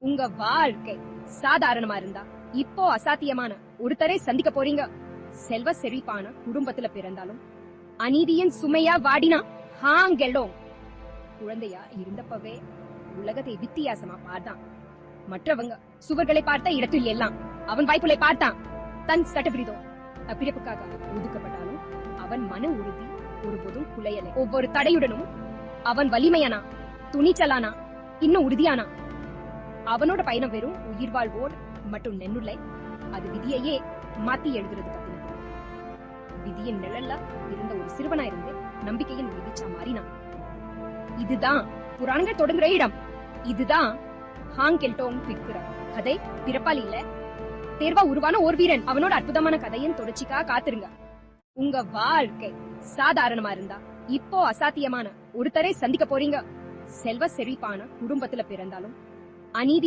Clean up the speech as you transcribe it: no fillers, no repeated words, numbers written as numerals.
உங்க வாழ்க்கை சாதாரணமா இருந்தா இப்போ அசாத்தியமான ஒருத்தரை சந்திக்க போறீங்க. செல்வ செழிப்பான குடும்பத்துல பிறந்தாலும் அநீதியின் சுமையா வாடினா ஹாங்கெல்லோம். குழந்தையா இருந்தப்பவே உலகத்தை வித்தியாசமா பார்த்தான். மற்றவங்க சுவர்களை பார்த்த இடத்தில் எல்லாம் அவன் வாய்ப்புகளை பார்த்தான். தன் சட்டவிரோதம் அப்பிரப்புக்காக ஒதுக்கப்பட்டாலும் அவன் மன உறுதி ஒருபோதும் குலையலை. ஒவ்வொரு தடையுடனும் அவன் வலிமையானா, துணிச்சலானா, இன்னும் உறுதியானா. அவனோட பயணம் வெறும் உயிர் வாழ்வோடு மட்டும் நென்னுள்ளை. அது விதியையே மாத்தி எழுதுறது கத்தினது. விதியின் நிழல்ல இருந்த ஒரு சிறுவனா இருந்து நம்பிக்கையின் வெளிச்சா மாறினான். இதுதான் புராணங்கள் தொடங்குற இடம். இதுதான் ஹாங்கெல்டோங் பிற்கிற கதை. பிறப்பால் இல்ல, தேர்வா உருவான ஓர் வீரன். அவனோட அற்புதமான கதையின் தொடர்ச்சிக்கா காத்திருங்க. உங்க வாழ்க்கை சாதாரணமா இருந்தா இப்போ அசாத்தியமான ஒருத்தரை சந்திக்க போறீங்க. செல்வ செழிப்பான குடும்பத்துல பிறந்தாலும் அநீதி